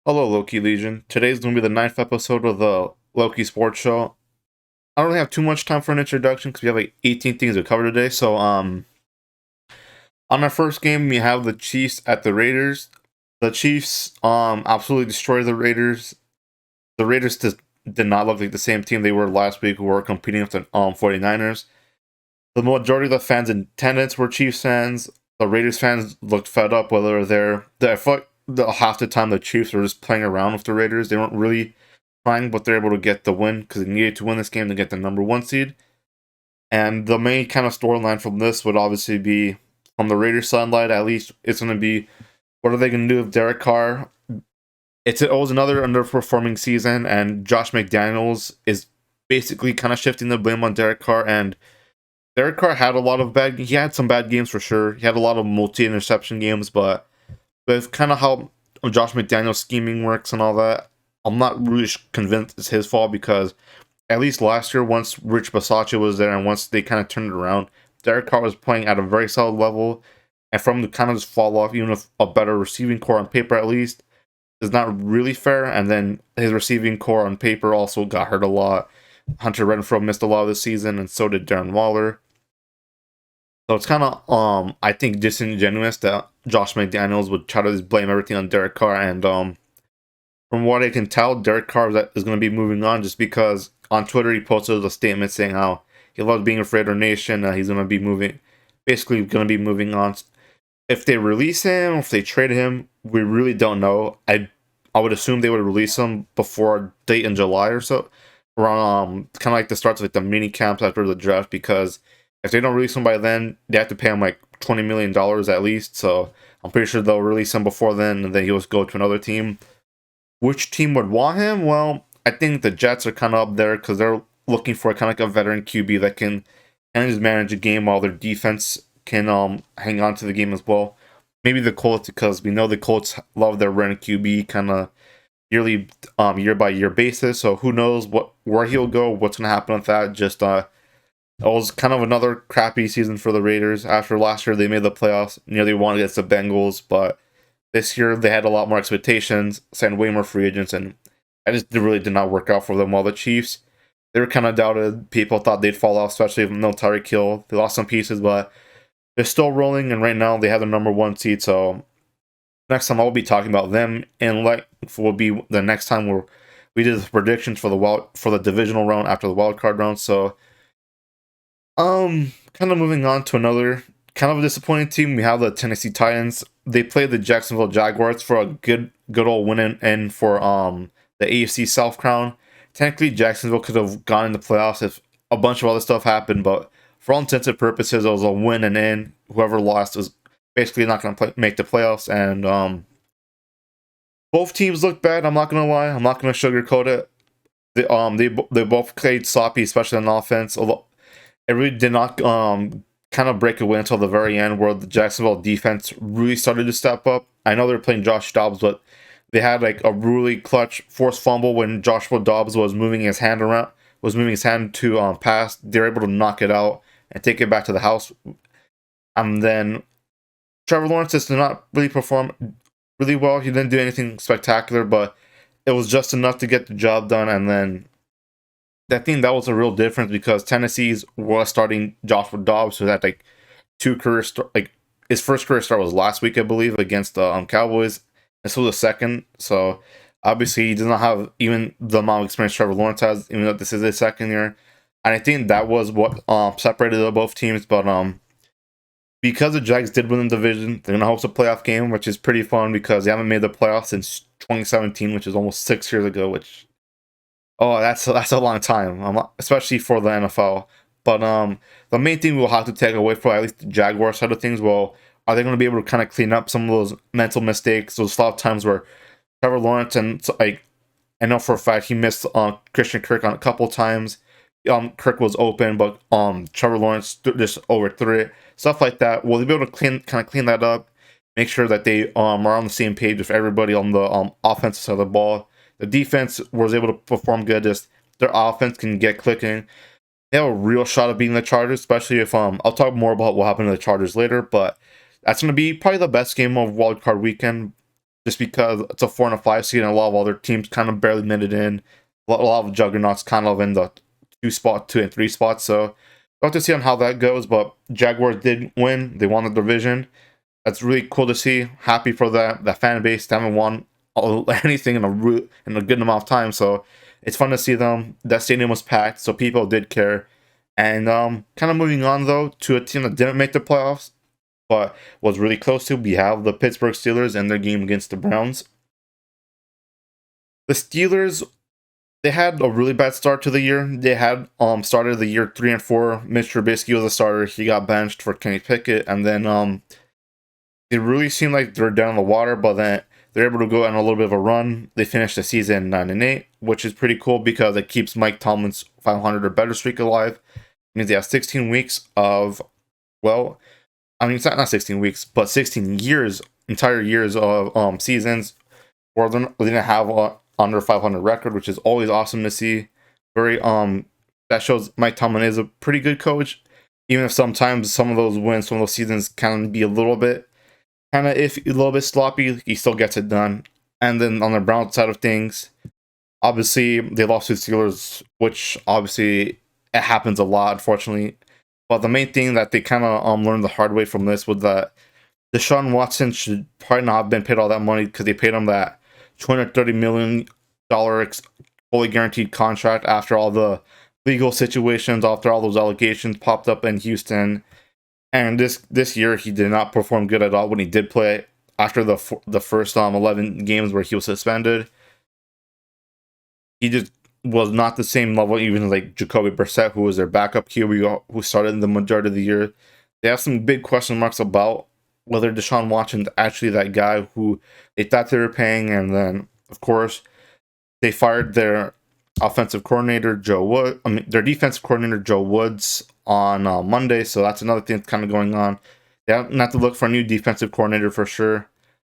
Hello, Loki Legion. Today's going to be the ninth episode of the Loki Sports Show. I don't really have too much time for an introduction because we have like 18 things to cover today. So, on our first game, we have the Chiefs at the Raiders. The Chiefs, absolutely destroyed the Raiders. The Raiders did not look like the same team they were last week, who were competing with the 49ers. The majority of the fans in attendance were Chiefs fans. The Raiders fans looked fed up, whether I feel like half the time the Chiefs were just playing around with the Raiders. They weren't really trying, but they're able to get the win because they needed to win this game to get the number one seed. And the main kind of storyline from this would obviously be from the Raiders' side, at least it's going to be what are they going to do with Derek Carr? It was another underperforming season, and Josh McDaniels is basically kind of shifting the blame on Derek Carr. And Derek Carr had he had some bad games for sure. He had a lot of multi-interception games, but with kind of how Josh McDaniels' scheming works and all that, I'm not really convinced it's his fault because at least last year, once Rich Bisaccia was there and once they kind of turned it around, Derek Carr was playing at a very solid level. And from the kind of just fall off, even with a better receiving core on paper at least, is not really fair. And then his receiving core on paper also got hurt a lot. Hunter Renfrow missed a lot of the season, and so did Darren Waller. So it's kind of, I think, disingenuous that Josh McDaniels would try to just blame everything on Derek Carr. And from what I can tell, Derek Carr is going to be moving on just because on Twitter he posted a statement saying how he loves being a Raider Nation. He's going to be basically going to be moving on. If they release him, if they trade him, we really don't know. I would assume they would release him before a date in July or so, around kind of like the starts of like the mini camps after the draft, because if they don't release him by then, they have to pay him like $20 million at least. So I'm pretty sure they'll release him before then, and then he'll go to another team. Which team would want him? Well, I think the Jets are kind of up there because they're looking for kind of like a veteran QB that can kind of just manage a game while their defense can hang on to the game as well. Maybe the Colts, because we know the Colts love their run QB kind of year by year basis. So who knows where he'll go, what's gonna happen with that. Just it was kind of another crappy season for the Raiders. After last year, they made the playoffs, nearly won against the Bengals, but this year they had a lot more expectations, signed way more free agents, and it really did not work out for them. While the Chiefs, they were kind of doubted. People thought they'd fall off, especially with no Tyreek Hill. They lost some pieces, but they're still rolling, and right now they have the number one seed. So next time I'll be talking about them, and will be the next time we did the predictions for the divisional round after the wild card round. So kind of moving on to another kind of a disappointing team. We have the Tennessee Titans. They played the Jacksonville Jaguars for a good old win in for the AFC South crown. Technically, Jacksonville could have gone in the playoffs if a bunch of other stuff happened, but for all intents and purposes, it was a win and in. Whoever lost was basically not going to make the playoffs, and both teams look bad. I'm not going to lie. I'm not going to sugarcoat it. They both played sloppy, especially on offense. Although it really did not kind of break away until the very end, where the Jacksonville defense really started to step up. I know they're playing Josh Dobbs, but they had like a really clutch forced fumble when Joshua Dobbs was moving his hand to pass. They're able to knock it out and take it back to the house. And then Trevor Lawrence just did not really perform really well. He didn't do anything spectacular, but it was just enough to get the job done. And then I think that was a real difference because Tennessee's was starting Joshua Dobbs, who had like his first career start was last week, I believe, against the Cowboys. This was the second, so obviously he does not have even the amount of experience Trevor Lawrence has, even though this is his second year. And I think that was what separated the both teams. But because the Jags did win the division, they're gonna host a playoff game, which is pretty fun because they haven't made the playoffs since 2017, which is almost 6 years ago. Which that's a long time, especially for the NFL. But the main thing we'll have to take away from at least the Jaguar side of things, well, are they going to be able to kind of clean up some of those mental mistakes, those lot of times where Trevor Lawrence and I know for a fact he missed Christian Kirk on a couple times. Kirk was open, but Trevor Lawrence just overthrew it. Stuff like that. Will they be able to clean that up? Make sure that they are on the same page with everybody on the offensive side of the ball. The defense was able to perform good. Just their offense can get clicking. They have a real shot of beating the Chargers, especially if I'll talk more about what happened to the Chargers later. But that's going to be probably the best game of Wild Card Weekend. just because it's a 4 and 5 seed and a lot of other teams kind of barely made it in. A lot of juggernauts kind of in the 2 and 3 spots. So we'll have to see on how that goes. But Jaguars did win. They won the division. That's really cool to see. Happy for that fan base. They haven't won anything in a good amount of time. So it's fun to see them. That stadium was packed, so people did care. And kind of moving on though to a team that didn't make the playoffs, but was really close to. We have the Pittsburgh Steelers and their game against the Browns. The Steelers, they had a really bad start to the year. They had started the year 3-4. Mitch Trubisky was a starter. He got benched for Kenny Pickett, and then it really seemed like they were down in the water, but then they're able to go on a little bit of a run. They finished the season 9-8, which is pretty cool because it keeps Mike Tomlin's 500 or better streak alive. It means they have 16 weeks of, well, I mean, it's not 16 weeks, but 16 years, entire years of seasons where they didn't have under 500 record, which is always awesome to see. Very that shows Mike Tomlin is a pretty good coach, even if sometimes some of those wins, some of those seasons can be a little bit a little bit sloppy. He still gets it done. And then on the Browns side of things, obviously they lost to the Steelers, which obviously it happens a lot, unfortunately. But the main thing that they kind of learned the hard way from this was that Deshaun Watson should probably not have been paid all that money because they paid him that $230 million fully guaranteed contract after all the legal situations, after all those allegations popped up in Houston. And this year, he did not perform good at all when he did play after the first 11 games where he was suspended. He just was not the same level, even like Jacoby Brissett, who was their backup QB, who started the majority of the year. They have some big question marks about whether Deshaun Watson's actually that guy who they thought they were paying. And then, of course, they fired their offensive coordinator, their defensive coordinator, Joe Woods, on Monday. So that's another thing that's kind of going on. They have to look for a new defensive coordinator for sure.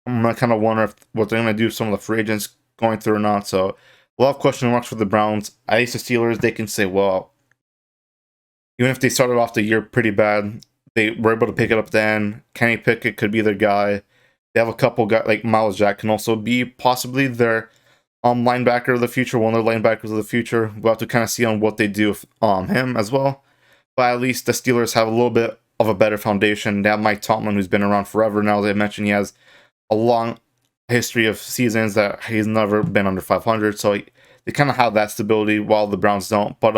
I'm gonna kind of wonder what they're gonna do with some of the free agents going through or not. So a lot of question marks for the Browns. At least the Steelers, they can say, well, even if they started off the year pretty bad, they were able to pick it up then. Kenny Pickett could be their guy. They have a couple guys like Miles Jack can also be possibly their linebacker of the future, one of their linebackers of the future. We'll have to kind of see on what they do with him as well. But at least the Steelers have a little bit of a better foundation. They have Mike Tomlin, who's been around forever now. As I mentioned, he has a long history of seasons that he's never been under 500. So they kind of have that stability while the Browns don't. But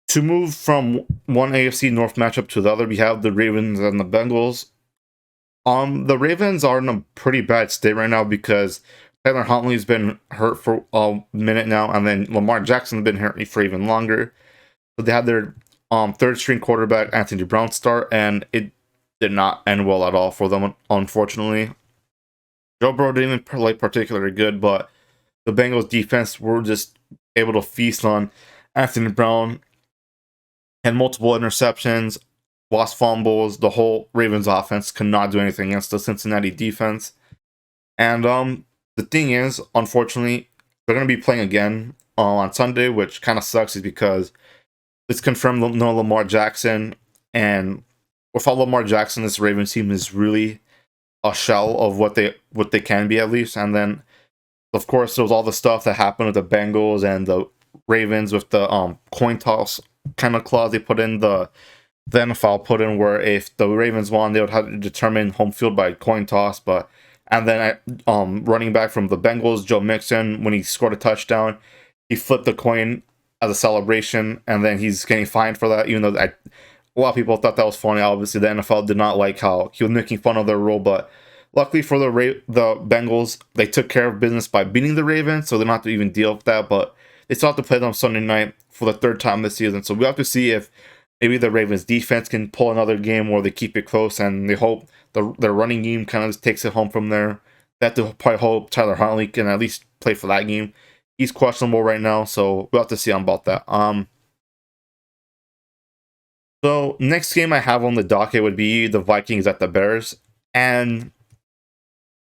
to move from one AFC North matchup to the other, we have the Ravens and the Bengals. The Ravens are in a pretty bad state right now because Tyler Huntley's been hurt for a minute now, and then Lamar Jackson's been hurt for even longer. So they had their third string quarterback, Anthony Brown, start, and it did not end well at all for them, unfortunately. Joe Burrow didn't play particularly good, but the Bengals defense were just able to feast on Anthony Brown, had multiple interceptions, lost fumbles. The whole Ravens offense could not do anything against the Cincinnati defense. And the thing is, unfortunately, they're going to be playing again on Sunday, which kind of sucks, is because it's confirmed no Lamar Jackson. And without Lamar Jackson, this Ravens team is really a shell of what they can be, at least. And then, of course, there was all the stuff that happened with the Bengals and the Ravens with the coin toss kind of clause they put in, the NFL put in, where if the Ravens won, they would have to determine home field by coin toss. And then running back from the Bengals, Joe Mixon, when he scored a touchdown, he flipped the coin as a celebration, and then he's getting fined for that, even though a lot of people thought that was funny. Obviously, the NFL did not like how he was making fun of their rule, but luckily for the Bengals, they took care of business by beating the Ravens, so they don't have to even deal with that. But they still have to play them Sunday night for the third time this season. So we have to see if maybe the Ravens defense can pull another game where they keep it close, and they hope their running game kind of takes it home from there. They have to probably hope Tyler Huntley can at least play for that game. He's questionable right now, so we'll have to see about that. So next game I have on the docket would be the Vikings at the Bears. And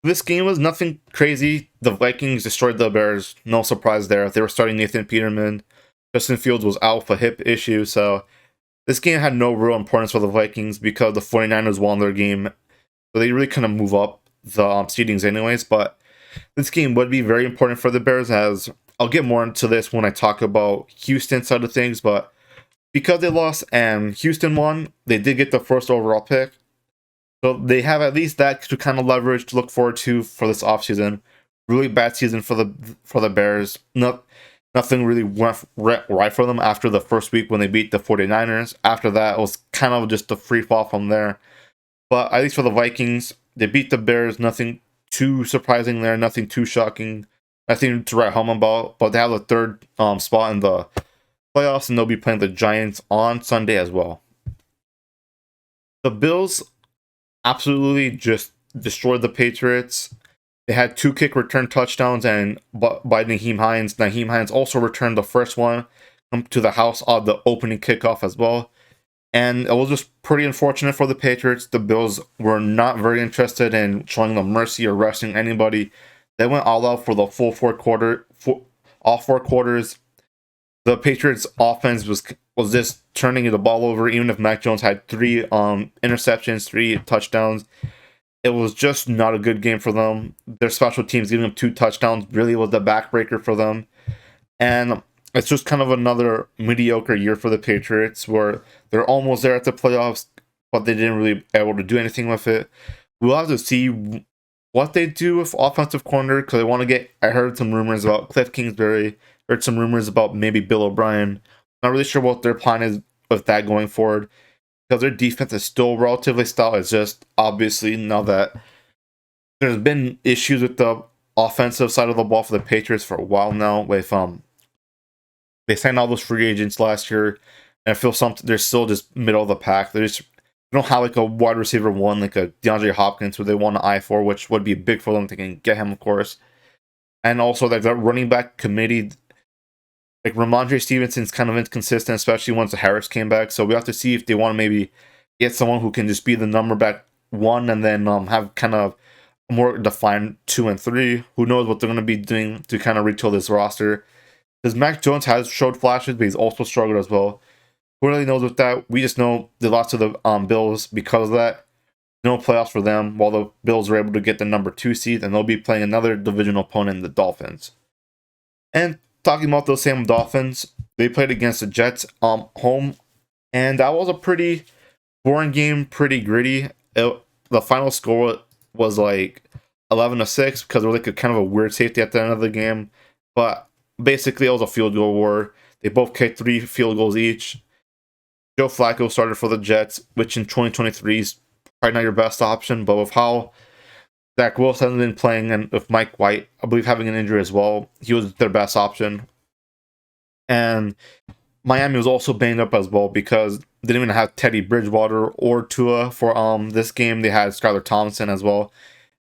this game was nothing crazy. The Vikings destroyed the Bears. No surprise there. They were starting Nathan Peterman. Justin Fields was out with a hip issue, so this game had no real importance for the Vikings because the 49ers won their game. So they really couldn't move up the seedings anyways. But this game would be very important for the Bears, as I'll get more into this when I talk about Houston side of things. But because they lost and Houston won, they did get the first overall pick. So they have at least that to kind of leverage to look forward to for this offseason. Really bad season for the Bears. Nothing really went right for them after the first week when they beat the 49ers. After that, it was kind of just a free fall from there. But at least for the Vikings, they beat the Bears. Nothing too surprising there. Nothing too shocking. Nothing to write home about. But they have the third spot in the playoffs, and they'll be playing the Giants on Sunday as well. The Bills absolutely just destroyed the Patriots. They had 2 kick return touchdowns and by Nyheim Hines. Nyheim Hines also returned the first one to the house on the opening kickoff as well. And it was just pretty unfortunate for the Patriots. The Bills were not very interested in showing them mercy or resting anybody. They went all out for the full all 4 quarters. The Patriots offense was just turning the ball over, even if Mac Jones had 3 interceptions, 3 touchdowns. It was just not a good game for them. Their special teams giving them 2 touchdowns really was the backbreaker for them. And it's just kind of another mediocre year for the Patriots, where they're almost there at the playoffs, but they didn't really able to do anything with it. We'll have to see what they do with offensive corner, because I heard some rumors about Cliff Kingsbury, heard some rumors about maybe Bill O'Brien. Not really sure what their plan is with that going forward, because their defense is still relatively stout. It's just obviously now that there's been issues with the offensive side of the ball for the Patriots for a while now. With they signed all those free agents last year, and I feel they're still just middle of the pack. They don't have like a wide receiver 1 like a DeAndre Hopkins, who they want an eye for, which would be big for them if they can get him, of course. And also like that running back committee. Like Ramondre Stevenson's kind of inconsistent, especially once Harris came back. So we have to see if they want to maybe get someone who can just be the number back 1 and then have kind of a more defined 2 and 3. Who knows what they're going to be doing to kind of retool this roster? Because Mac Jones has showed flashes, but he's also struggled as well. Who really knows with that? We just know they lost to the Bills because of that. No playoffs for them, while the Bills were able to get the number 2 seed, and they'll be playing another divisional opponent, the Dolphins. And talking about those same Dolphins, they played against the Jets home, and that was a pretty boring game, pretty gritty. The final score was like 11-6 because there was like a kind of a weird safety at the end of the game, but basically it was a field goal war. They both kicked 3 field goals each. Joe Flacco started for the Jets, which in 2023 is probably not your best option, but with how Zach Wilson hasn't been playing, and with Mike White, I believe, having an injury as well, he was their best option. And Miami was also banged up as well because they didn't even have Teddy Bridgewater or Tua for this game. They had Skylar Thompson as well.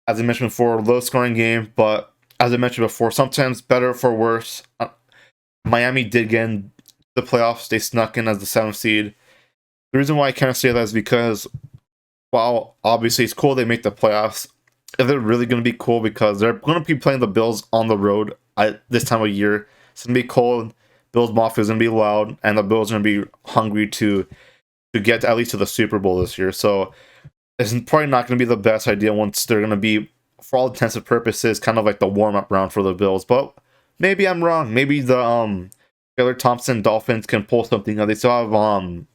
As I mentioned before, low scoring game, but as I mentioned before, sometimes better for worse. Miami did get in the playoffs. They snuck in as the 7th seed. The reason why I kind of say that is because while obviously it's cool they make the playoffs, if they're really going to be cool, because they're going to be playing the Bills on the road at this time of year. It's going to be cold. Bills Mafia is going to be loud, and the Bills are going to be hungry to get at least to the Super Bowl this year. So it's probably not going to be the best idea once they're going to be, for all intents and purposes, kind of like the warm-up round for the Bills. But maybe I'm wrong. Maybe the Skylar Thompson Dolphins can pull something out. They still have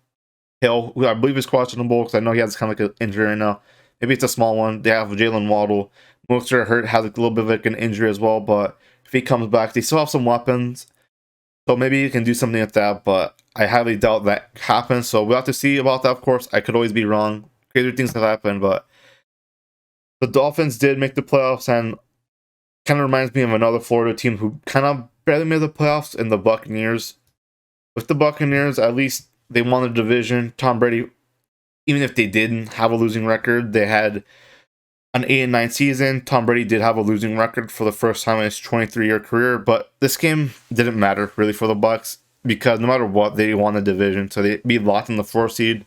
Hill, who I believe is questionable, because I know he has kind of like an injury right now. Maybe it's a small one. They have Jalen Waddle. Mostert hurt, has like a little bit of like an injury as well, but if he comes back, they still have some weapons. So maybe you can do something with that, but I highly doubt that happens. So we'll have to see about that, of course. I could always be wrong. Crazy things have happened, but the Dolphins did make the playoffs, and kind of reminds me of another Florida team who kind of barely made the playoffs, in the Buccaneers. With the Buccaneers, at least they won the division. Tom Brady, even if they didn't have a losing record, they had an 8-9 season. Tom Brady did have a losing record for the first time in his 23-year career, but this game didn't matter really for the Bucs, because no matter what, they won the division, so they'd be locked in the 4th seed.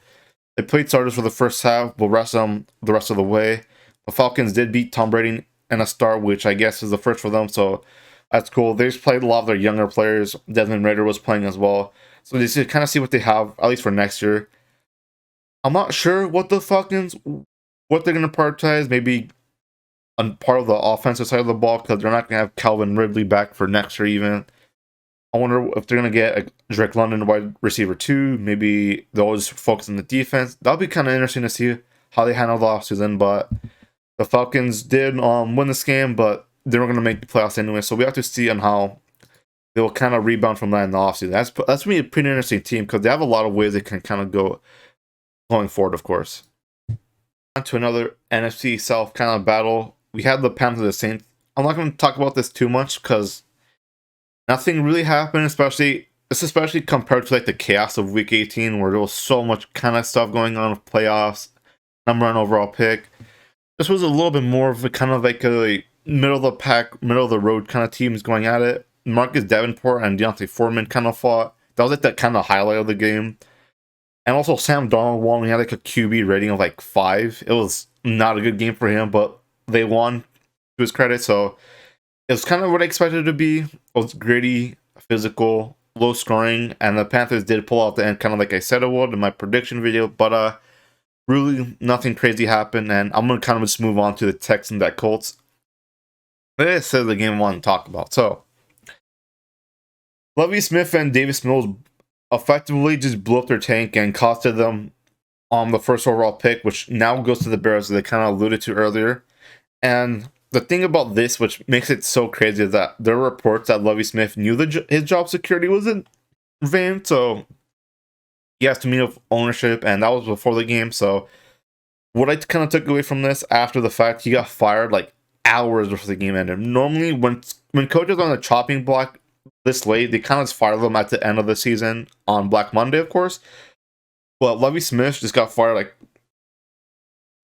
They played starters for the first half, but rest them the rest of the way. The Falcons did beat Tom Brady in a start, which I guess is the first for them, so that's cool. They just played a lot of their younger players. Desmond Ridder was playing as well, so they just kind of see what they have, at least for next year. I'm not sure what the Falcons, what they're going to prioritize. Maybe on part of the offensive side of the ball because they're not going to have Calvin Ridley back for next year even. I wonder if they're going to get a Drake London wide receiver 2. Maybe they'll just focus on the defense. That'll be kind of interesting to see how they handle the offseason. But the Falcons did win this game, but they were going to make the playoffs anyway. So we have to see on how they will kind of rebound from that in the offseason. That's going to be a pretty interesting team because they have a lot of ways they can kind of go going forward, of course. On to another NFC South kind of battle. We had the Panthers and the Saints. I'm not going to talk about this too much because nothing really happened, especially compared to like the chaos of Week 18, where there was so much kind of stuff going on with playoffs, number one overall pick. This was a little bit more of a kind of like a middle of the pack, middle of the road kind of teams going at it. Marcus Davenport and Deontay Foreman kind of fought. That was like that kind of highlight of the game. And also Sam Darnold won. He had like a QB rating of like 5. It was not a good game for him, but they won to his credit. So it was kind of what I expected it to be. It was gritty, physical, low scoring, and the Panthers did pull out the end, kind of like I said it would in my prediction video. But really nothing crazy happened, and I'm gonna kind of just move on to the Texans at Colts. This is the game I want to talk about. So Lovie Smith and Davis Mills effectively just blew up their tank and costed them the first overall pick, which now goes to the Bears, as they kind of alluded to earlier. And the thing about this, which makes it so crazy, is that there are reports that Lovie Smith knew his job security was in vain, so he has to meet with ownership, and that was before the game. So what I kind of took away from this after the fact, he got fired like hours before the game ended. Normally, when coaches are on the chopping block this late, they kind of just fire them at the end of the season on Black Monday, of course. But Lovie Smith just got fired like,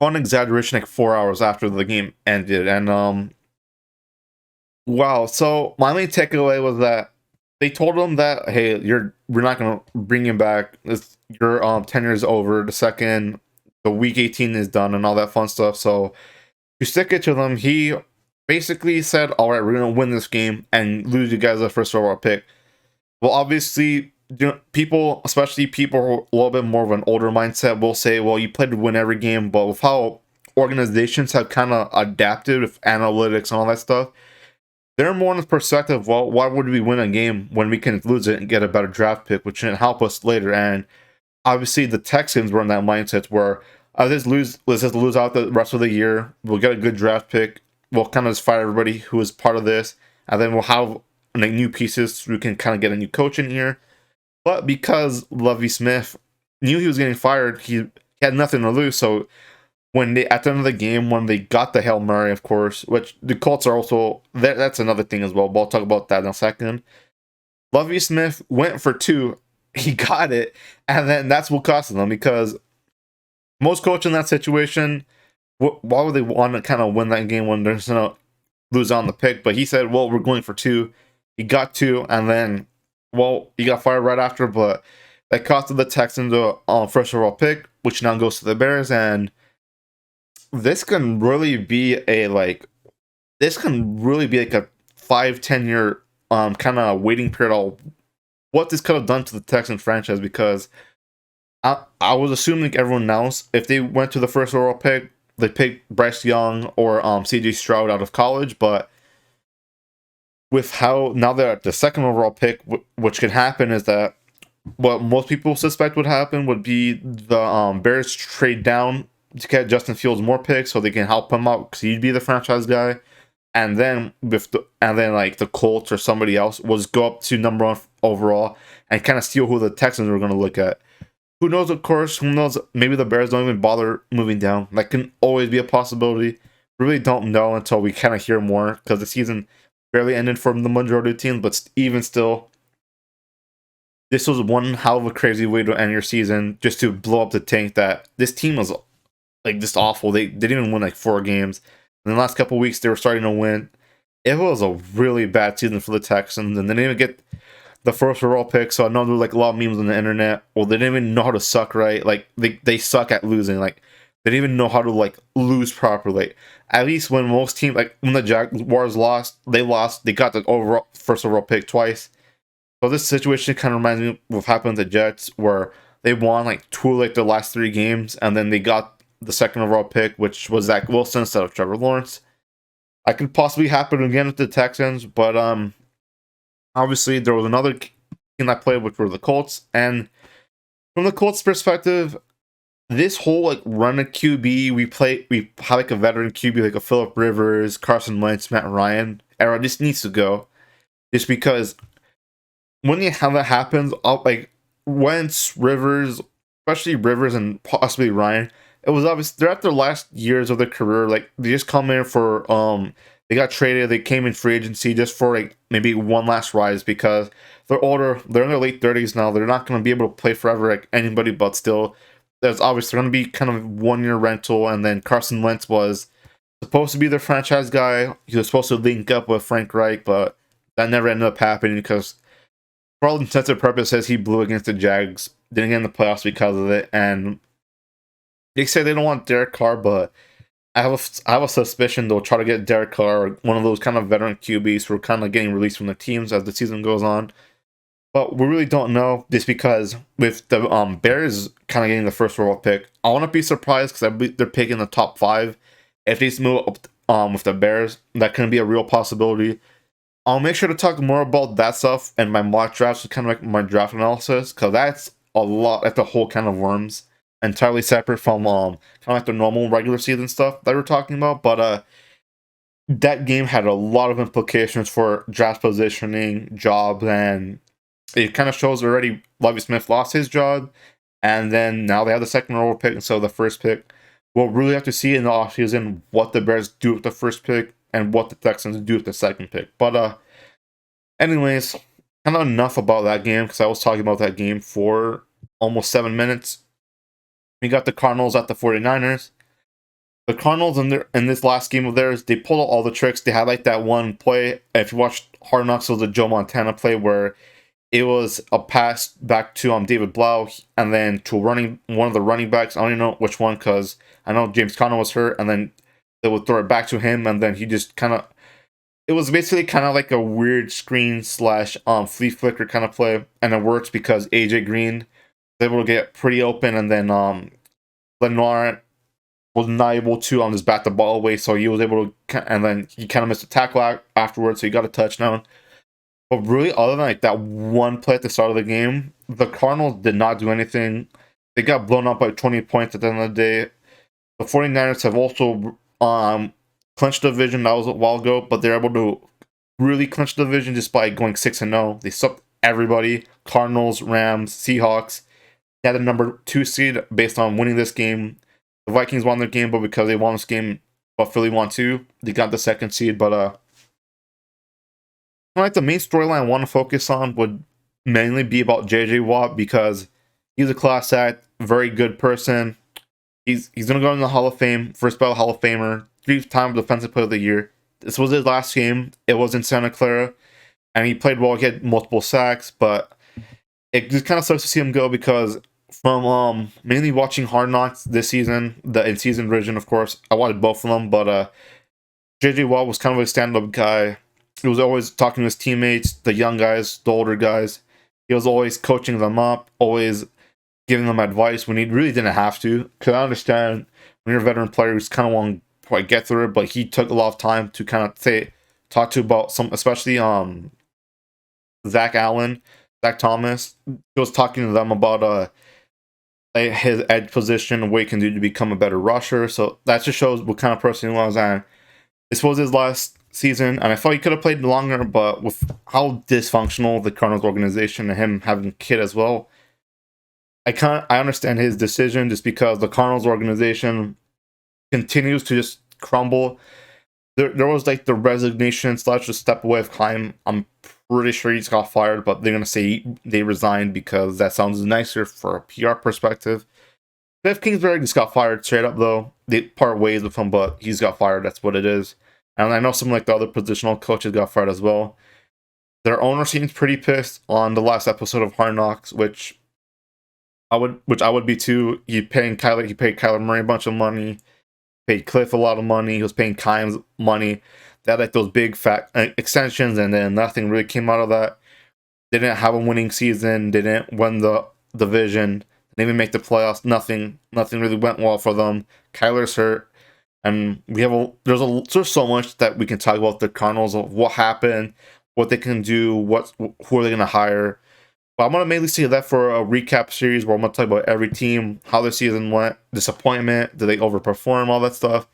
on exaggeration, like 4 hours after the game ended. And wow. So my main takeaway was that they told him that, hey, we're not gonna bring him back. Your tenure is over the second the week 18 is done and all that fun stuff. So to stick it to them, he basically said, all right, we're gonna win this game and lose you guys the first overall pick. Well, obviously, people, especially people who are a little bit more of an older mindset, will say, well, you played to win every game. But with how organizations have kind of adapted with analytics and all that stuff, they're more in the perspective, well, why would we win a game when we can lose it and get a better draft pick, which can help us later? And obviously, the Texans were in that mindset where let's just lose out the rest of the year. We'll get a good draft pick. We'll kind of just fire everybody who is part of this, and then we'll have like new pieces. So we can kind of get a new coach in here. But because Lovie Smith knew he was getting fired, he had nothing to lose. So when at the end of the game, when they got the Hail Mary, of course, which the Colts are also, that's another thing as well, but I'll talk about that in a second. Lovie Smith went for 2, he got it, and then that's what cost them, because most coaches in that situation, why would they want to kind of win that game when there's no lose on the pick? But he said, well, we're going for 2. He got 2, and then, well, he got fired right after, but that costed the Texans a first overall pick, which now goes to the Bears, and this can really be a 5-10 year kind of waiting period on what this could have done to the Texans franchise, because I was assuming everyone else, if they went to the first overall pick, they picked Bryce Young or CJ Stroud out of college. But with how now they're at the second overall pick, which could happen is that what most people suspect would happen would be the Bears trade down to get Justin Fields more picks so they can help him out because he'd be the franchise guy, and then like the Colts or somebody else was go up to number 1 overall and kind of steal who the Texans were going to look at. Who knows? Of course, who knows? Maybe the Bears don't even bother moving down. That can always be a possibility. Really don't know until we kind of hear more, because the season barely ended for the majority of teams. But even still, this was one hell of a crazy way to end your season, just to blow up the tank. That this team was like just awful. They didn't even win like 4 games. In the last couple of weeks, they were starting to win. It was a really bad season for the Texans, and they didn't even get the first overall pick. So I know there were like a lot of memes on the internet. Well, they didn't even know how to suck right. Like they suck at losing. Like they didn't even know how to like lose properly. At least when most teams, like when the Jaguars lost. They got the first overall pick twice. So this situation kind of reminds me of what happened to the Jets, where they won like 2 like their last 3 games, and then they got the second overall pick, which was Zach Wilson instead of Trevor Lawrence. I could possibly happen again with the Texans, but obviously there was another team I played, which were the Colts, and from the Colts' perspective, this whole like run a QB, we have like a veteran QB like a Phillip Rivers, Carson Wentz, Matt Ryan era just needs to go. Just because when you have that happens, like Wentz, Rivers, especially Rivers and possibly Ryan, it was obvious they're at their last years of their career. Like they just come in for they got traded, they came in free agency just for like maybe one last rise because they're older, they're in their late 30s now, they're not gonna be able to play forever like anybody, but still there's obviously gonna be kind of 1 year rental, and then Carson Wentz was supposed to be their franchise guy. He was supposed to link up with Frank Reich, but that never ended up happening because for all intents and purposes, he blew against the Jags, didn't get in the playoffs because of it, and they say they don't want Derek Carr, but I have a suspicion they'll try to get Derek Carr or one of those kind of veteran QBs who are kind of getting released from the teams as the season goes on. But we really don't know, just because with the Bears kind of getting the first overall pick, I want to be surprised because I believe they're picking the top 5. If they move up with the Bears, that can be a real possibility. I'll make sure to talk more about that stuff and my mock drafts, kind of like my draft analysis, because that's a lot at the whole kind of worms, entirely separate from kind of like the normal regular season stuff that we're talking about. But that game had a lot of implications for draft positioning, jobs, and it kind of shows already Lovie Smith lost his job, and then now they have the second overall pick instead of the first pick. We'll really have to see in the offseason what the Bears do with the first pick and what the Texans do with the second pick. But anyways, kind of enough about that game because I was talking about that game for almost 7 minutes. We got the Cardinals at the 49ers. The Cardinals in this last game of theirs, they pulled out all the tricks. They had like that one play. If you watched Hard Knocks, it was a Joe Montana play where it was a pass back to David Blau and then to one of the running backs. I don't even know which one because I know James Conner was hurt, and then they would throw it back to him, and then he just kind of. It was basically kind of like a weird screen / flea flicker kind of play, and it works because AJ Green was able to get pretty open, and then Lenoir was not able to just bat the ball away, so he was able to, and then he kind of missed a tackle afterwards, so he got a touchdown. But really, other than like that one play at the start of the game, the Cardinals did not do anything. They got blown up by 20 points at the end of the day. The 49ers have also clinched the division. That was a while ago, but they're able to really clinch the division just by going 6-0. They swept everybody: Cardinals, Rams, Seahawks. They had the number 2 seed based on winning this game. The Vikings won their game, but because they won this game, but Philly won too, they got the 2nd seed. But like the main storyline I want to focus on would mainly be about JJ Watt because he's a class act, very good person. He's gonna go in the Hall of Fame, first ballot Hall of Famer, 3-time Defensive Player of the Year. This was his last game. It was in Santa Clara, and he played well. He had multiple sacks, but it just kind of sucks to see him go because from mainly watching Hard Knocks this season, the in-season version, of course, I watched both of them, but JJ Watt was kind of a stand-up guy. He was always talking to his teammates, the young guys, the older guys. He was always coaching them up, always giving them advice when he really didn't have to. Because I understand when you're a veteran player who's kind of want to probably get through it, but he took a lot of time to kind of talk to about some, especially Zach Thomas. He was talking to them about his edge position and what he can do to become a better rusher. So that just shows what kind of person he was. And this was his last season, and I thought he could have played longer, but with how dysfunctional the Cardinals organization and him having a kid as well, I understand his decision just because the Cardinals organization continues to just crumble. There was like the resignation / the step away of Klein. I'm pretty sure he just got fired, but they're gonna say they resigned because that sounds nicer for a PR perspective. Cliff Kingsbury just got fired straight up though. They part ways with him, but he's got fired. That's what it is. And I know some like the other positional coaches got fired as well. Their owner seems pretty pissed on the last episode of Hard Knocks, which I would be too. He paid Kyler Murray a bunch of money, paid Cliff a lot of money. He was paying Kimes money. They had like those big fat extensions, and then nothing really came out of that. They didn't have a winning season. They didn't win the division. They didn't even make the playoffs. Nothing really went well for them. Kyler's hurt. And there's so much that we can talk about the Cardinals of what happened, what they can do, who are they going to hire. But I'm going to mainly save that for a recap series where I'm going to talk about every team, how their season went, disappointment, did they overperform, all that stuff.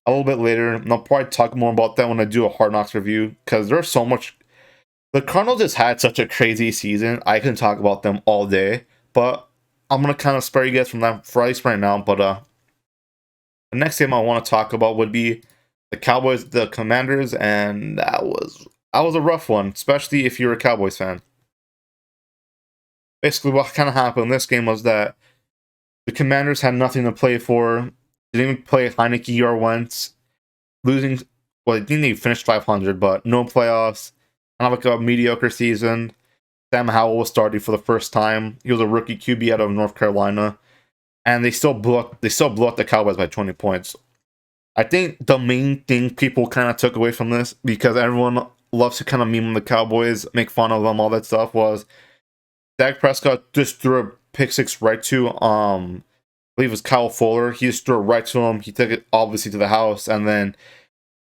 A little bit later, and I'll probably talk more about that when I do a Hard Knocks review, because there's so much. The Cardinals just had such a crazy season. I can talk about them all day, but I'm going to kind of spare you guys from that for at least right now. But the next game I want to talk about would be the Cowboys, the Commanders, and that was a rough one, especially if you're a Cowboys fan. Basically, what kind of happened in this game was that the Commanders had nothing to play for. Didn't even play Heineke or Wentz. Losing, well, I think they finished 500, but no playoffs. Kind of like a mediocre season. Sam Howell was starting for the first time. He was a rookie QB out of North Carolina. And they still blew up the Cowboys by 20 points. I think the main thing people kind of took away from this, because everyone loves to kind of meme the Cowboys, make fun of them, all that stuff, was Dak Prescott just threw a pick six right to I believe it was Kyle Fuller. He just threw it right to him. He took it obviously to the house, and then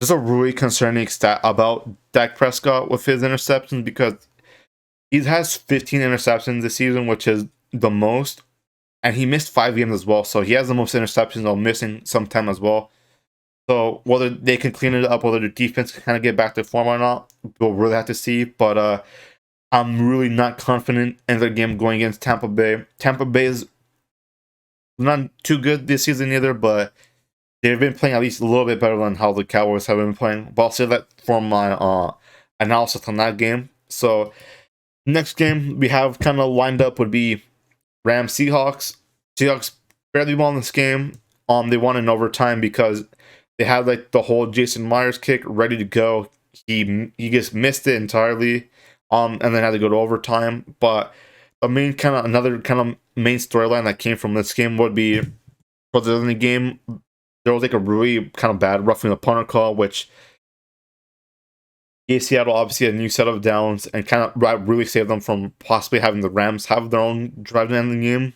there's a really concerning stat about Dak Prescott with his interceptions, because he has 15 interceptions this season, which is the most, and he missed 5 games as well. So he has the most interceptions while missing some time as well. So whether they can clean it up, whether the defense can kind of get back to form or not, we'll really have to see. But I'm really not confident in the game going against Tampa Bay. Tampa Bay is not too good this season either, but they've been playing at least a little bit better than how the Cowboys have been playing. But I'll say that for my analysis on that game. So next game we have kind of lined up would be Rams Seahawks. Seahawks barely won this game. They won in overtime because they had like the whole Jason Myers kick ready to go. He just missed it entirely. And then had to go to overtime. But another kind of main storyline that came from this game would be, for the game, there was like a really kind of bad roughing the punter call, which gave Seattle obviously a new set of downs and kind of really saved them from possibly having the Rams have their own drive to end the game.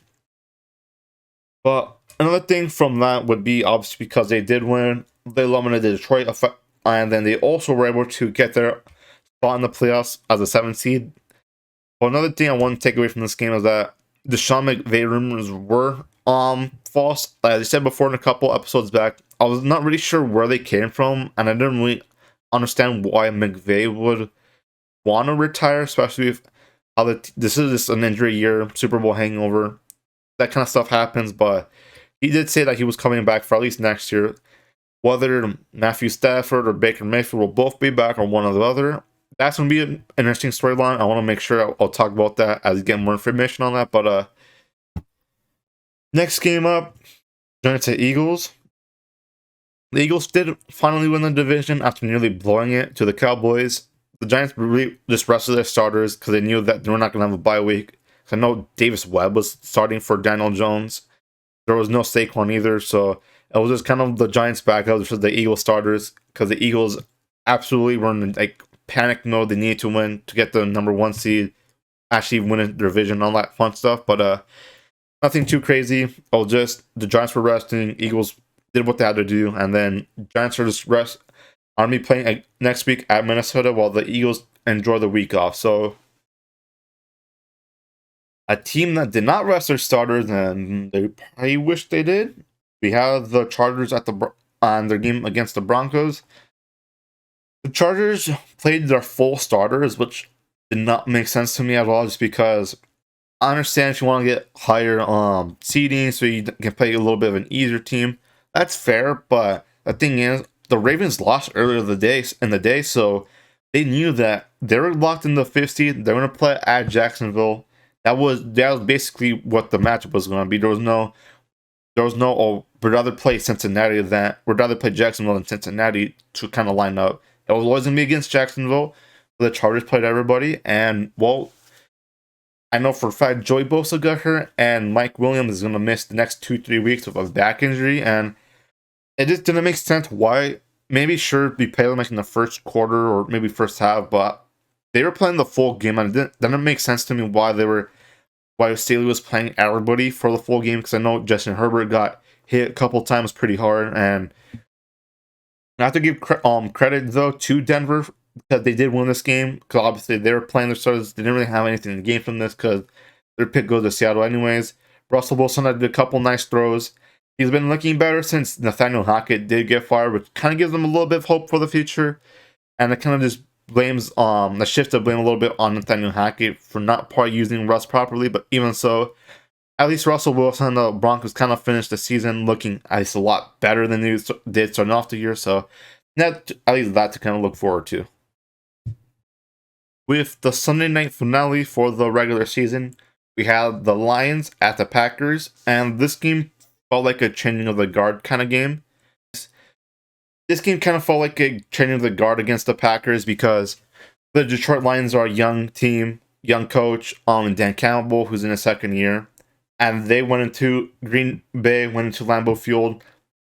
But another thing from that would be, obviously, because they did win, they eliminated Detroit, and then they also were able to get their spot in the playoffs as a 7th seed. But another thing I want to take away from this game is that the Sean McVay rumors were false. As I said before in a couple episodes back, I was not really sure where they came from, and I didn't really understand why McVay would want to retire, especially if this is just an injury year, Super Bowl hangover, that kind of stuff happens. But he did say that he was coming back for at least next year. Whether Matthew Stafford or Baker Mayfield will both be back or one or the other, that's going to be an interesting storyline. I want to make sure I'll talk about that as I get more information on that. But next game up, Giants at Eagles. The Eagles did finally win the division after nearly blowing it to the Cowboys. The Giants really just rested their starters because they knew that they were not going to have a bye week. I know Davis Webb was starting for Daniel Jones. There was no Saquon either, so it was just kind of the Giants' backup versus the Eagles starters, because the Eagles absolutely were in like panic mode. They needed to win to get the number 1 seed, actually win the division, all that fun stuff. But nothing too crazy. Oh, just the Giants were resting. Eagles did what they had to do, and then Giants are just rest. Army playing next week at Minnesota, while the Eagles enjoy the week off. So a team that did not rest their starters, and they probably wish they did. We have the Chargers on their game against the Broncos. The Chargers played their full starters, which did not make sense to me at all, just because I understand if you want to get higher seeding so you can play a little bit of an easier team. That's fair, but the thing is, the Ravens lost earlier in the day, so they knew that they were locked in the 5th seed. They're going to play at Jacksonville. That was basically what the matchup was going to be. There was no, we'd rather play we'd rather play Jacksonville than Cincinnati to kind of line up. It was always going to be against Jacksonville. The Chargers played everybody, and well, I know for a fact Joey Bosa got hurt, and Mike Williams is going to miss the next 2-3 weeks with a back injury, and it just didn't make sense why. Maybe sure we played them like in the first quarter or maybe first half, but they were playing the full game, and it didn't make sense to me why Staley was playing everybody for the full game, because I know Justin Herbert got hit a couple times pretty hard, and I have to give credit though to Denver because they did win this game. Because obviously they were playing their starters. They didn't really have anything to gain from this because their pick goes to Seattle anyways. Russell Wilson had a couple nice throws. He's been looking better since Nathaniel Hackett did get fired, which kind of gives them a little bit of hope for the future. And it kind of just blames the shift of blame a little bit on Nathaniel Hackett for not probably using Russ properly. But even so, at least Russell Wilson and the Broncos kind of finished the season looking at least a lot better than they did starting off the year. So that at least that to kind of look forward to. With the Sunday night finale for the regular season, we had the Lions at the Packers, and this game felt like a changing of the guard kind of game. This game kind of felt like a changing of the guard against the Packers because the Detroit Lions are a young team, young coach, and Dan Campbell, who's in his second year. And they went into Green Bay, went into Lambeau Field,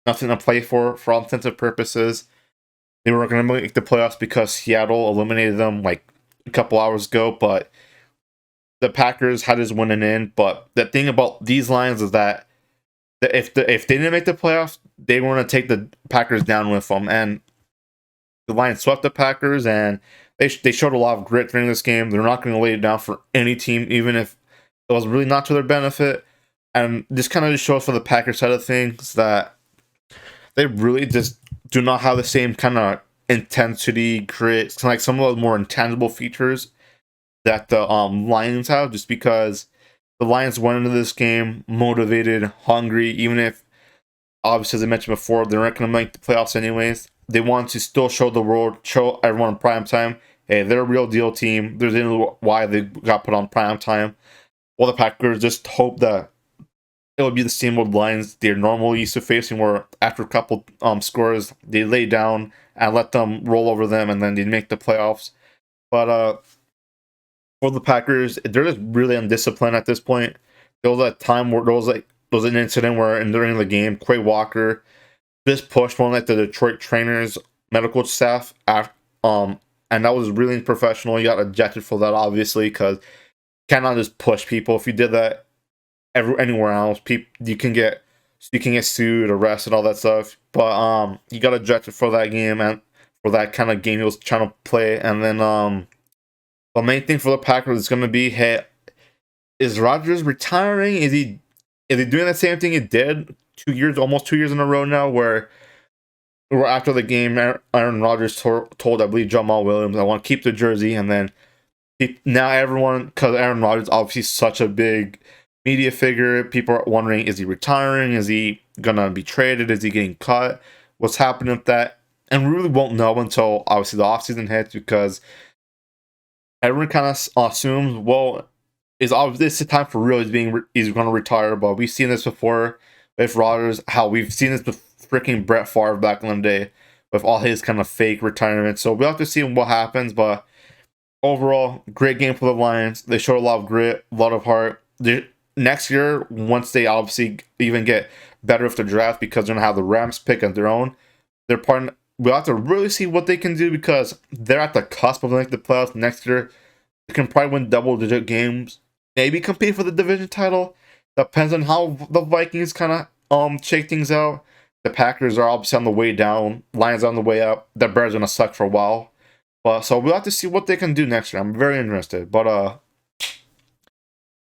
nothing to play for all intents and purposes. They were going to make the playoffs because Seattle eliminated them like a couple hours ago, but the Packers had his winning in. But the thing about these Lions is that if they didn't make the playoffs, they were going to take the Packers down with them. And the Lions swept the Packers, and they showed a lot of grit during this game. They're not going to lay it down for any team, even if it was really not to their benefit. And this kind of just shows for the Packers side of things that they really just do not have the same kind of intensity, grit, like some of those more intangible features that the Lions have, just because the Lions went into this game motivated, hungry, even if, obviously, as I mentioned before, they weren't going to make the playoffs anyways. They want to still show the world, show everyone in prime time, hey, they're a real deal team. There's a reason why they got put on prime time. Well, the Packers just hope that it would be the same old Lions they're normally used to facing, where after a couple scores, they lay down and let them roll over them, and then they make the playoffs. But for the Packers, they're just really undisciplined at this point. There was a time where there was an incident where during the game, Quay Walker just pushed one of the Detroit trainers, medical staff, and that was really unprofessional. He got ejected for that, obviously, because cannot just push people. If you did that anywhere else, you can get sued, arrested, all that stuff. But he got ejected for that game and for that kind of game he was trying to play. And then the main thing for the Packers is going to be, hey, is Rodgers retiring? Is he doing the same thing he did almost 2 years in a row now, where after the game, Aaron Rodgers told, I believe, Jamal Williams, I want to keep the jersey, and then now everyone, because Aaron Rodgers obviously such a big media figure, people are wondering, is he retiring? Is he gonna be traded? Is he getting cut? What's happening with that? And we really won't know until obviously the offseason hits, because everyone kind of assumes, well, this is time for real. He's going to retire, but we've seen this before with Rodgers. How we've seen this with freaking Brett Favre back in the day with all his kind of fake retirement. So we'll have to see what happens. But overall, great game for the Lions. They showed a lot of grit, a lot of heart. Next year, once they obviously even get better with the draft, because they're going to have the Rams pick on their own, we'll have to really see what they can do, because they're at the cusp of the playoffs next year. They can probably win double-digit games, maybe compete for the division title. Depends on how the Vikings kind of shake things out. The Packers are obviously on the way down. Lions on the way up. The Bears are going to suck for a while. But so we'll have to see what they can do next year. I'm very interested. But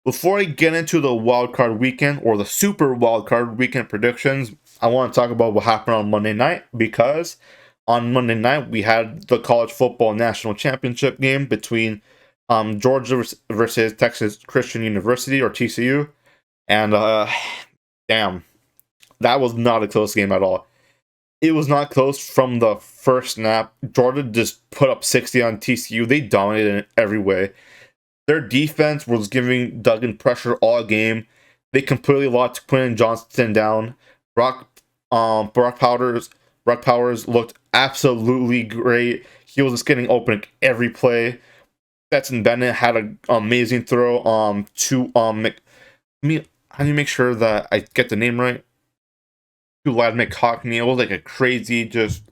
before I get into the wildcard weekend, or the super wildcard weekend predictions, I want to talk about what happened on Monday night, because on Monday night we had the college football national championship game between Georgia versus Texas Christian University, or TCU. And damn, that was not a close game at all. It was not close from the first snap. Georgia just put up 60 on TCU. They dominated in every way. Their defense was giving Duggan pressure all game. They completely locked Quentin Johnston down. Brock Powers looked absolutely great. He was just getting open every play. Stetson Bennett had an amazing throw to how do you make sure that I get the name right? To Lad McCockney. It was like a crazy, just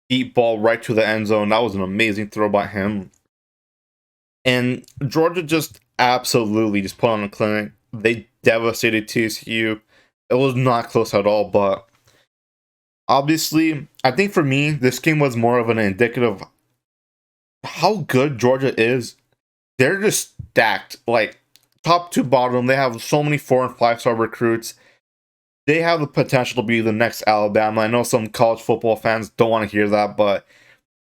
deep ball right to the end zone. That was an amazing throw by him. And Georgia just absolutely just put on a clinic. They devastated TCU. It was not close at all, but Obviously, I think for me, this game was more of an indicative of how good Georgia is. They're just stacked, like top to bottom. They have so many 4 and 5 star recruits. They have the potential to be the next Alabama. I know some college football fans don't want to hear that, but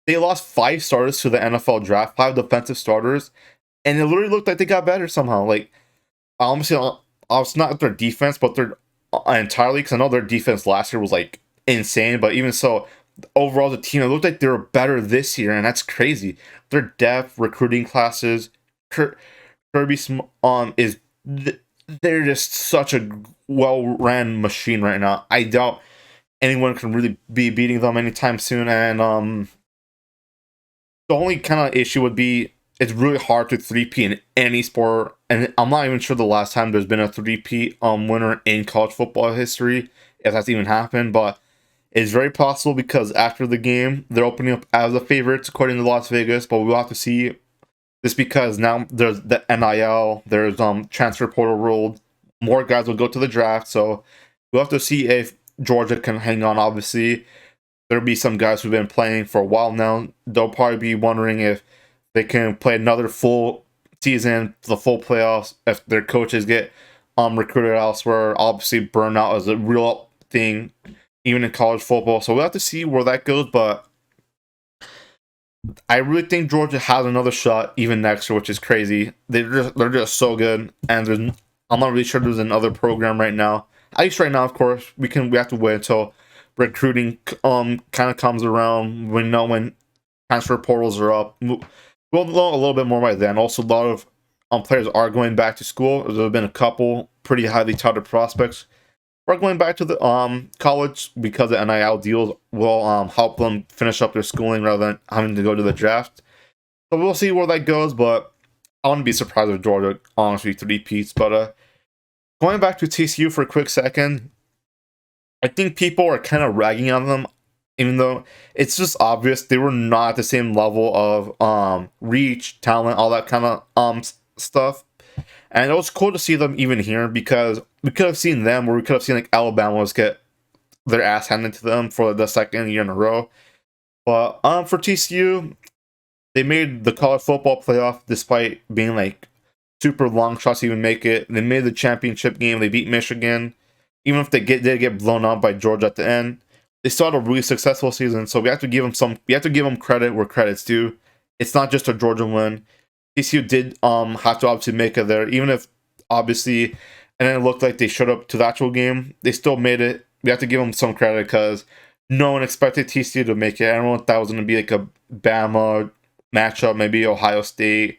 they lost 5 starters to the NFL draft, 5 defensive starters, and it literally looked like they got better somehow. Like, honestly, it's not their defense, but their entirely, because I know their defense last year was like insane, but even so, overall, the team, it looked like they were better this year, and that's crazy. Their depth, recruiting classes, Kirby is they're just such a well-ran machine right now. I doubt anyone can really be beating them anytime soon, and the only kind of issue would be it's really hard to 3P in any sport, and I'm not even sure the last time there's been a 3P winner in college football history, if that's even happened, but it's very possible because after the game, they're opening up as the favorites according to Las Vegas, but we'll have to see this because now there's the NIL, there's transfer portal rule, more guys will go to the draft, so we'll have to see if Georgia can hang on. Obviously, there'll be some guys who've been playing for a while now. They'll probably be wondering if they can play another full season, the full playoffs, if their coaches get recruited elsewhere. Obviously, burnout is a real thing, even in college football. So we'll have to see where that goes, but I really think Georgia has another shot even next year, which is crazy. They're just so good, and I'm not really sure there's another program right now. At least right now, of course, we have to wait until recruiting kind of comes around. We know when transfer portals are up. We'll know a little bit more by then. Also, a lot of players are going back to school. There have been a couple pretty highly touted prospects are going back to the college because the NIL deals will help them finish up their schooling rather than having to go to the draft. So we'll see where that goes, but I wouldn't be surprised if Georgia honestly three-peats. But going back to TCU for a quick second, I think people are kind of ragging on them, even though it's just obvious they were not at the same level of reach, talent, all that kind of stuff. And it was cool to see them even here because we could have seen them, or we could have seen like Alabama's get their ass handed to them for the second year in a row. But for TCU, they made the college football playoff despite being like super long shots to even make it. They made the championship game. They beat Michigan, even if they did get blown out by Georgia at the end. They still had a really successful season, so we have to give them We have to give them credit where credit's due. It's not just a Georgia win. TCU did have to obviously make it there, even if obviously, and then it looked like they showed up to the actual game. They still made it. We have to give them some credit because no one expected TCU to make it. Everyone thought that was going to be like a Bama matchup, maybe Ohio State,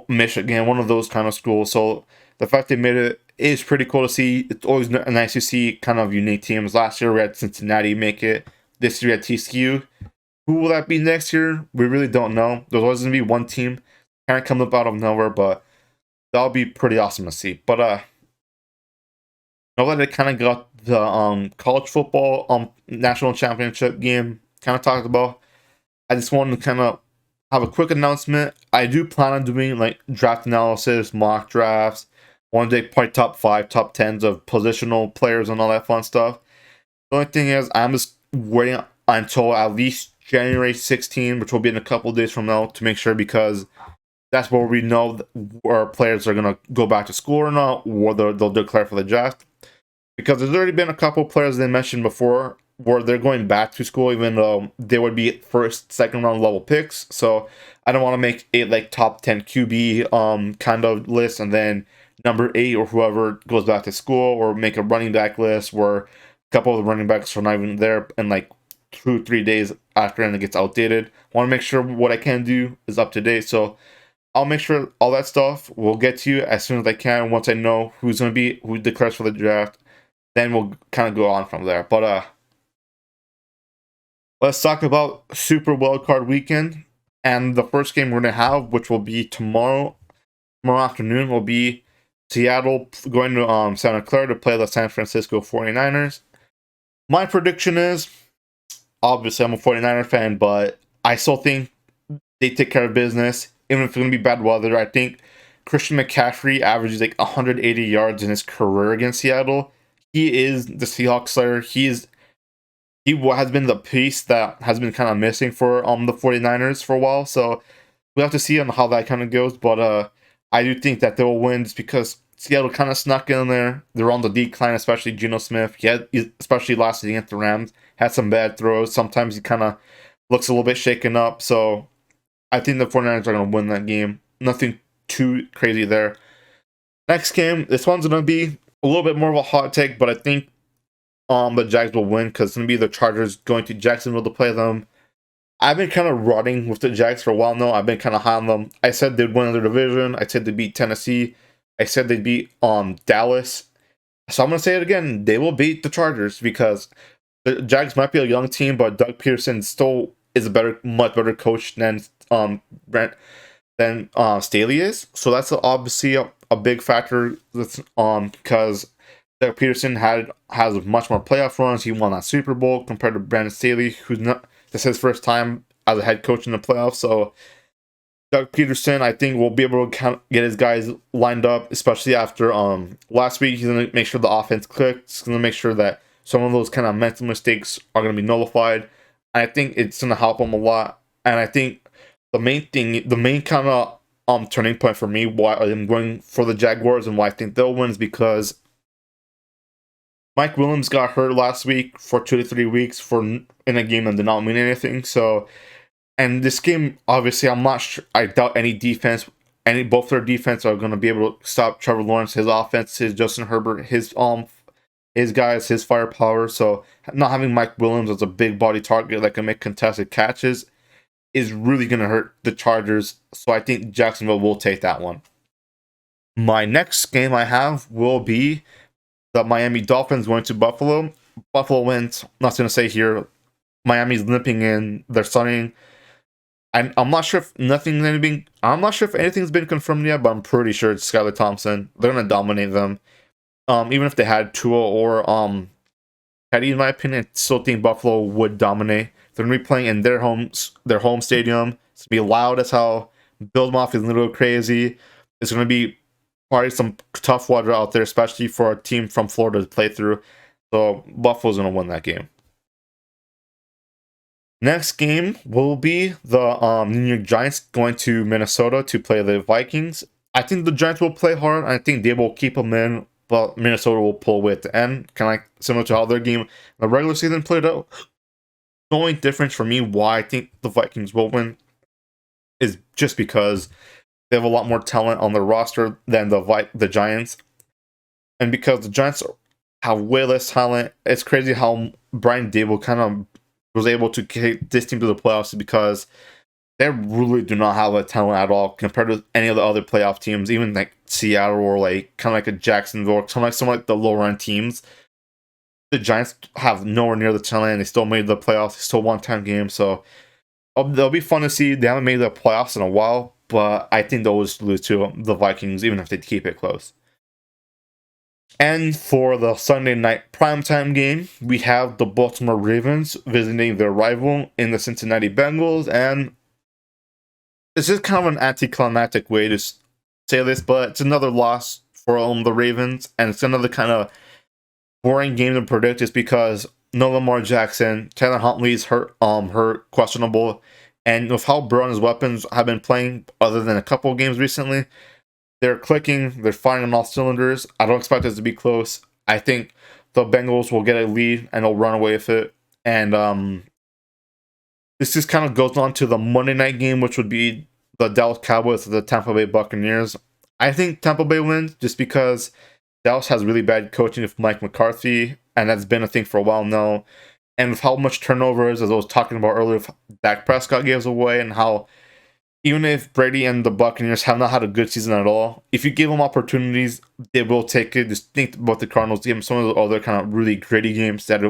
Michigan, one of those kind of schools. So the fact they made it is pretty cool to see. It's always nice to see kind of unique teams. Last year we had Cincinnati make it. This year we had TCU. Who will that be next year? We really don't know. There's always going to be one team kind of comes up out of nowhere, but that'll be pretty awesome to see. But now that I kind of got the college football national championship game kind of talked about, I just wanted to kind of have a quick announcement. I do plan on doing like draft analysis, mock drafts, one day probably top 5, top 10s of positional players and all that fun stuff. The only thing is I'm just waiting until at least January 16, which will be in a couple of days from now, to make sure, because that's where we know where players are going to go back to school or not, or they'll declare for the draft. Because there's already been a couple players they mentioned before where they're going back to school, even though they would be first, second round level picks. So I don't want to make a like top 10 QB kind of list and then number 8 or whoever goes back to school, or make a running back list where a couple of the running backs are not even there and like 2-3 days after and it gets outdated. I want to make sure what I can do is up to date. So I'll make sure all that stuff will get to you as soon as I can. Once I know who declares for the draft, then we'll kind of go on from there. But let's talk about Super Wildcard Weekend. And the first game we're going to have, which will be tomorrow afternoon, will be Seattle going to Santa Clara to play the San Francisco 49ers. My prediction is, obviously I'm a 49er fan, but I still think they take care of business. Even if it's going to be bad weather, I think Christian McCaffrey averages like 180 yards in his career against Seattle. He is the Seahawks player. has been the piece that has been kind of missing for the 49ers for a while. So we'll have to see on how that kind of goes. But I do think that they will win just because Seattle kind of snuck in there. They're on the decline, especially Geno Smith. Especially last year against the Rams, had some bad throws. Sometimes he kind of looks a little bit shaken up. So I think the 49ers are going to win that game. Nothing too crazy there. Next game, this one's going to be a little bit more of a hot take, but I think the Jags will win because it's going to be the Chargers going to Jacksonville to play them. I've been kind of rotting with the Jags for a while now. I've been kind of high on them. I said they'd win their division. I said they'd beat Tennessee. I said they'd beat Dallas. So I'm going to say it again. They will beat the Chargers because the Jags might be a young team, but Doug Peterson still is a much better coach than Staley is. So that's obviously a big factor. That's because Doug Peterson has much more playoff runs. He won that Super Bowl compared to Brandon Staley, who's not. This is his first time as a head coach in the playoffs. So Doug Peterson, I think, will be able to get his guys lined up, especially after last week. He's going to make sure the offense clicks. He's going to make sure that some of those kind of mental mistakes are going to be nullified. And I think it's going to help him a lot. And I think the main kind of turning point for me, why I'm going for the Jaguars and why I think they'll win, is because Mike Williams got hurt last week for 2 to 3 weeks in a game that did not mean anything. So, and this game, obviously, I'm not sure. I doubt both their defense are going to be able to stop Trevor Lawrence, his offense, his Justin Herbert, his guys, his firepower. So, not having Mike Williams as a big body target that can make contested catches is really going to hurt the Chargers. So, I think Jacksonville will take that one. My next game I have will be the Miami Dolphins going to Buffalo. Buffalo wins. I'm not going to say here. Miami's limping in. They're sunning. I'm not sure if anything's been confirmed yet, but I'm pretty sure it's Skylar Thompson. They're going to dominate them. Even if they had Tua or Petty, in my opinion, I still think Buffalo would dominate. They're going to be playing in their home stadium. It's going to be loud as hell. Bills Mafia is a little crazy. It's going to be probably some tough water out there, especially for a team from Florida to play through. So Buffalo's going to win that game. Next game will be the New York Giants going to Minnesota to play the Vikings. I think the Giants will play hard. I think they will keep them in, but Minnesota will pull away at the end. Kind of like similar to how their game the regular season played out. The only difference for me why I think the Vikings will win is just because they have a lot more talent on their roster than the Giants. And because the Giants have way less talent, it's crazy how Brian Daboll kind of was able to get this team to the playoffs, because they really do not have a talent at all compared to any of the other playoff teams, even like Seattle or like kind of like a Jacksonville or some like the lower end teams. The Giants have nowhere near the talent, and they still made the playoffs. They still won 10 games, so they'll be fun to see. They haven't made the playoffs in a while, but I think they'll lose to the Vikings, even if they keep it close. And for the Sunday night primetime game, we have the Baltimore Ravens visiting their rival in the Cincinnati Bengals. And it's just kind of an anticlimactic way to say this, but it's another loss for the Ravens. And it's another kind of boring game to predict, just because no Lamar Jackson, Taylor Huntley's hurt, questionable. And with how Burrow and his weapons have been playing, other than a couple of games recently, they're clicking. They're firing on all cylinders. I don't expect this to be close. I think the Bengals will get a lead and they'll run away with it. And this just kind of goes on to the Monday night game, which would be the Dallas Cowboys and the Tampa Bay Buccaneers. I think Tampa Bay wins just because Dallas has really bad coaching with Mike McCarthy, and that's been a thing for a while now. And with how much turnover is, as I was talking about earlier, Dak Prescott gives away, and how even if Brady and the Buccaneers have not had a good season at all, if you give them opportunities, they will take it. Just think about the Cardinals, give them some of the other kind of really gritty games that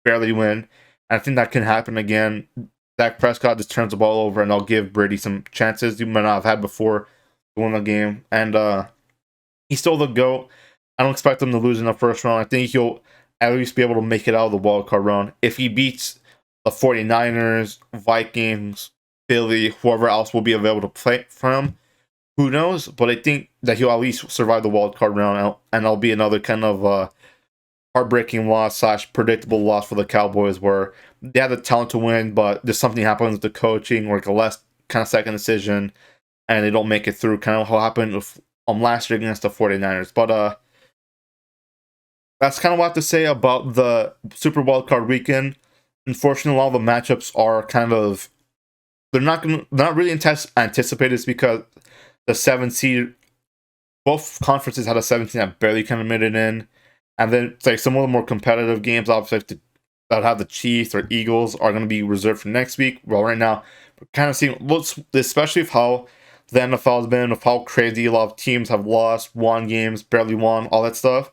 barely win. And I think that can happen again. Dak Prescott just turns the ball over, and they'll give Brady some chances he might not have had before to win the game. And he's still the GOAT. I don't expect him to lose in the first round. I think he'll at least be able to make it out of the wild card round. If he beats the 49ers, Vikings, Philly, whoever else will be available to play for him, who knows? But I think that he'll at least survive the wild card round, and that'll be another kind of heartbreaking loss slash predictable loss for the Cowboys, where they had the talent to win, but just something happens with the coaching or like a last kind of second decision, and they don't make it through. Kind of what happened with last year against the 49ers. But that's kind of what I have to say about the Super Wildcard weekend. Unfortunately, a lot of the matchups are kind of they're not really anticipated. It's because the 7 seed, both conferences had a 17 that barely kind of made it in, and then it's like some of the more competitive games, obviously, that have the Chiefs or Eagles are going to be reserved for next week. Well, right now we're kind of seeing, especially with how the NFL has been, with how crazy a lot of teams have lost, won games, barely won, all that stuff.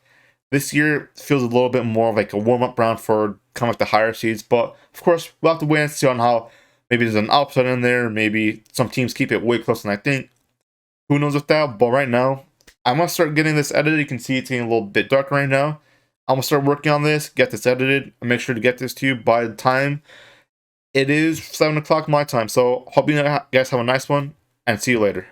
This year feels a little bit more like a warm-up round for kind of like the higher seeds. But, of course, we'll have to wait and see on how maybe there's an upset in there. Maybe some teams keep it way closer than I think. Who knows with that? But right now, I'm going to start getting this edited. You can see it's getting a little bit dark right now. I'm going to start working on this, get this edited, and make sure to get this to you by the time it is 7 o'clock my time. So, hope you guys have a nice one, and see you later.